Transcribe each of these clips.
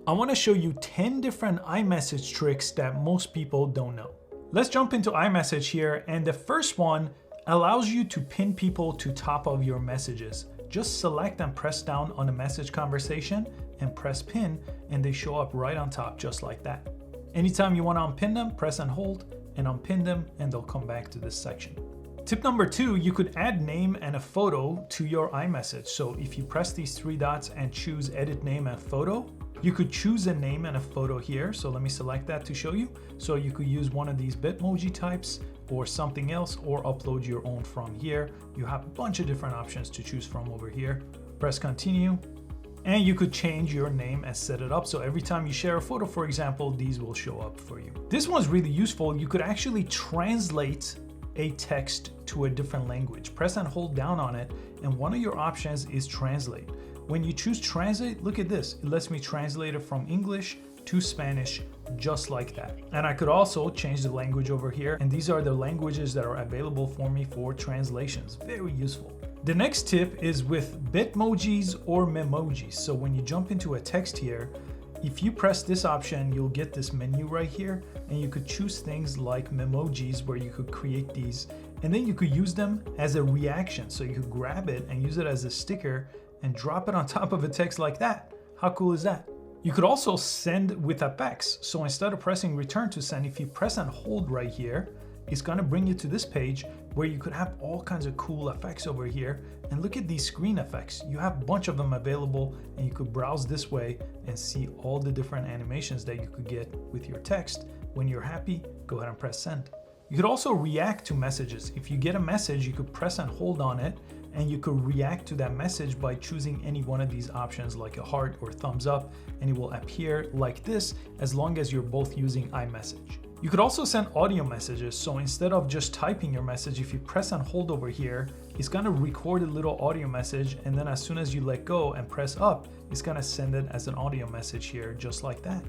I want to show you 10 different iMessage tricks that most people don't know. Let's jump into iMessage here, and the first one allows you to pin people to top of your messages. Just select and press down on a message conversation and press pin, and they show up right on top just like that. Anytime you want to unpin them, press and hold and unpin them, and they'll come back to this section. Tip number 2, you could add name and a photo to your iMessage. So if you press these 3 dots and choose edit name and photo, you could choose a name and a photo here. So let me select that to show you. So you could use one of these Bitmoji types or something else, or upload your own from here. You have a bunch of different options to choose from over here. Press continue. And you could change your name and set it up. So every time you share a photo, for example, these will show up for you. This one's really useful. You could actually translate a text to a different language. Press and hold down on it, and one of your options is translate. When you choose translate, look at this. It lets me translate it from English to Spanish, just like that. And I could also change the language over here, and these are the languages that are available for me for translations. Very useful. The next tip is with Bitmojis or Memojis. So when you jump into a text here, if you press this option, you'll get this menu right here, and you could choose things like Memojis, where you could create these, and then you could use them as a reaction. So you could grab it and use it as a sticker and drop it on top of a text like that. How cool is that? You could also send with effects. So instead of pressing return to send, if you press and hold right here, it's gonna bring you to this page where you could have all kinds of cool effects over here. And look at these screen effects. You have a bunch of them available, and you could browse this way and see all the different animations that you could get with your text. When you're happy, go ahead and press send. You could also react to messages. If you get a message, you could press and hold on it, and you could react to that message by choosing any one of these options, like a heart or thumbs up, and it will appear like this as long as you're both using iMessage. You could also send audio messages. So instead of just typing your message, if you press and hold over here, it's gonna record a little audio message, and then as soon as you let go and press up, it's gonna send it as an audio message here, just like that.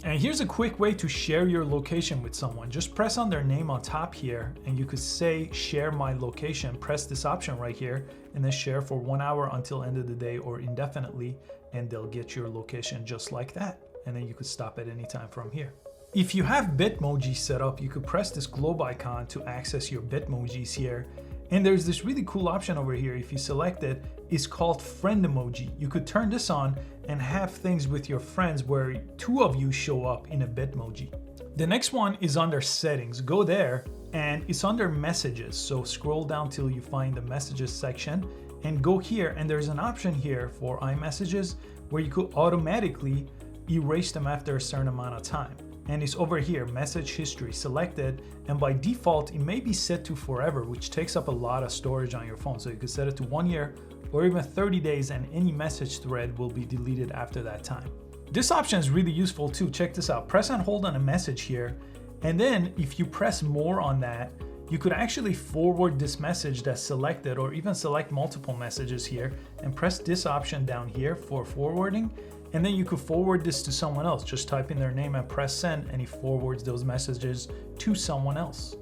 And here's a quick way to share your location with someone. Just press on their name on top here, and you could say share my location. Press this option right here, and then share for 1 hour until end of the day or indefinitely, and they'll get your location just like that. And then you could stop at any time from here. If you have Bitmoji set up, you could press this globe icon to access your Bitmojis here. And there's this really cool option over here. If you select it, it's called Friendmoji. You could turn this on and have things with your friends where 2 of you show up in a Bitmoji. The next one is under settings. Go there, and it's under messages. So scroll down till you find the messages section and go here. And there's an option here for iMessages where you could automatically erase them after a certain amount of time. And it's over here, message history, selected, and by default it may be set to forever, which takes up a lot of storage on your phone. So you could set it to 1 year or even 30 days, and any message thread will be deleted after that time. This option is really useful too. Check this out. Press and hold on a message here, and then if you press more on that, you could actually forward this message that's selected, or even select multiple messages here and press this option down here for forwarding. And then you could forward this to someone else. Just type in their name and press send, and he forwards those messages to someone else.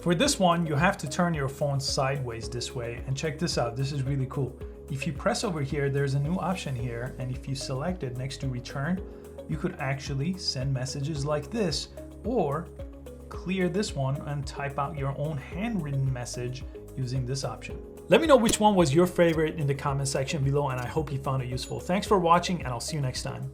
For this one, you have to turn your phone sideways this way, and check this out. This is really cool. If you press over here, there's a new option here, and if you select it next to return, you could actually send messages like this, or clear this one and type out your own handwritten message using this option. Let me know which one was your favorite in the comment section below, and I hope you found it useful. Thanks for watching, and I'll see you next time.